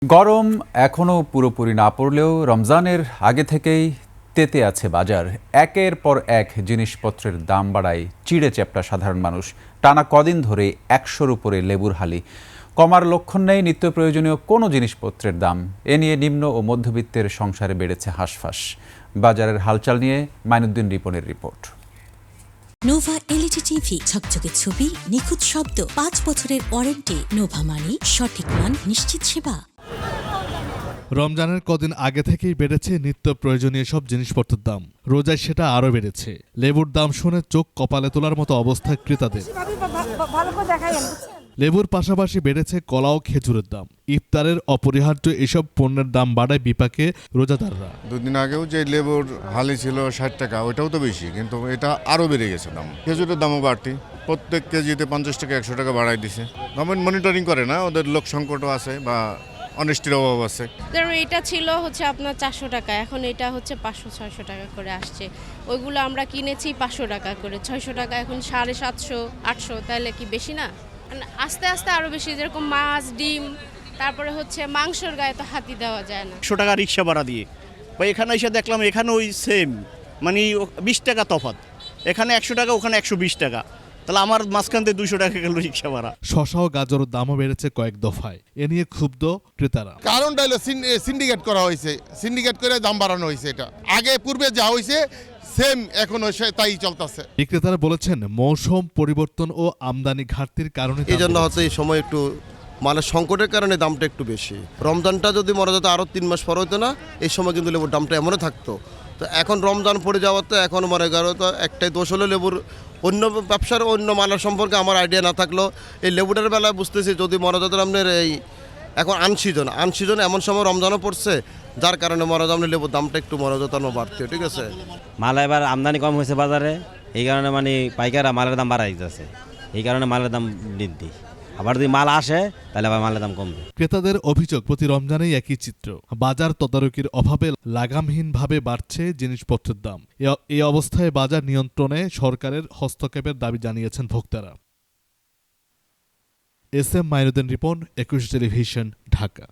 গরম এখনও পুরোপুরি না পড়লেও রমজানের আগে থেকেই তেতে আছে বাজার। একের পর এক জিনিসপত্রের দাম বাড়ায় চিড়ে চ্যাপ্টা সাধারণ মানুষ। টানা কদিন ধরে ১০০-র উপরে লেবুর হালি। কমার লক্ষণ নেই নিত্য প্রয়োজনীয় কোনো জিনিসপত্রের দাম। এ নিয়ে নিম্ন ও মধ্যবিত্তের সংসারে বেড়েছে হাঁসফাঁস। বাজারের হালচাল নিয়ে মাইনুদ্দিন রিপনের রিপোর্ট। নোভা এলইডি টিভি, ঝকঝকে ছবি, নিখুঁত শব্দ, ৫ বছরের ওয়ারেন্টি। নোভা মানি, সঠিক মান, নিশ্চিত সেবা। রমজানের কদিন আগে থেকেই বেড়েছে নিত্য প্রয়োজনীয় সব জিনিসপত্রের দাম। রোজায় সেটা আরও বেড়েছে। লেবুর দাম শুনে চোখ কপালে তোলার মতো অবস্থা ক্রেতাদের। লেবুর পাশাপাশি বেড়েছে কলা ও খেজুরের দাম। ইফতারের অপরিহার্য এসব পণ্যের দাম বাড়ায় বিপাকে রোজাদাররা। দুদিন আগেও যে লেবুর হালি ছিল ৬০ টাকা, ওইটাও তো বেশি, কিন্তু এটা আরও বেড়ে গেছে দাম। খেজুরের দামও বাড়তি, প্রত্যেক কেজিতে ৫০ টাকা ১০০ টাকা বাড়াই দিছে। গভর্নমেন্ট মনিটরিং করে না, ওদের লোক সংকটও আছে বা অনিষ্টির অভাব আছে। এটা ছিল আপনার ৪০০ টাকা, এখন এটা হচ্ছে ৫০০-৬০০ টাকা করে আসছে। ওইগুলো আমরা কিনেছি ৫০০ টাকা করে, ৬০০ টাকা এখন ৭৫০-৮০০, তাহলে কি বেশি না? আস্তে আস্তে আরও বেশি, যেরকম মাছ, ডিম, তারপরে মাংসর গায়ে তো হাতি দেওয়া যায় না। ১০০ টাকা রিক্সা ভাড়া দিয়ে বা এখানে এসে দেখলাম এখানে ওই সেম, মানে ২০ টাকা তফাৎ। এখানে ১০০ টাকা, ওখানে ১২০ টাকা, তাহলে আমার মাঝখান থেকে ২০০ টাকা গেল রিক্সা ভাড়া। শসা ও গাজরের দামও বেড়েছে কয়েক দফায়। এ নিয়ে ক্ষুব্ধ ক্রেতারা। কারণটা হলো সিন্ডিকেট করা হয়েছে, সিন্ডিকেট করে দাম বাড়ানো হয়েছে। এটা আগে পূর্বে যা হয়েছে সেম এখন তাই চলতেছে। বিক্রেতারা বলেছেন মৌসুম পরিবর্তন ও আমদানি ঘাটতির কারণে এই জন্য হচ্ছে এই সময় একটু মানে সংকটের কারণে দামটা একটু বেশি। রমজানটা যদি মনে যেত আরও ৩ মাস পর হতো না, এই সময় কিন্তু লেবুর দামটা এমনই থাকতো। তো এখন রমজান পড়ে যাওয়াতে এখন মনে করো তো একটাই দোষ হলো লেবুর। অন্য ব্যবসার অন্য মালের সম্পর্কে আমার আইডিয়া না থাকলেও এই লেবুটার বেলায় বুঝতেছি যদি মনে যেত আপনার এই এখন আনসিজন এমন সময় রমজানও পড়ছে, যার কারণে মনে যেত আপনার লেবুর দামটা একটু মনে যেত বাড়তে। ঠিক আছে, মাল এবার আমদানি কম হয়েছে বাজারে, এই কারণে মানে পাইকাররা মালের দাম বাড়াই যাচ্ছে, এই কারণে মালের দাম বৃদ্ধি। আবার যদি মাল আসে তাহলে আবার মালের দাম কমবে। ক্রেতাদের অভিযোগ প্রতি রমজানেই একই চিত্র। বাজার তদারকির অভাবে লাগামহীনভাবে বাড়ছে জিনিসপত্রের দাম। এই অবস্থায় বাজার নিয়ন্ত্রণে সরকারের হস্তক্ষেপের দাবি জানিয়েছেন ভোক্তারা। S M Mainuddin Ripon, ২১ television, Dhaka.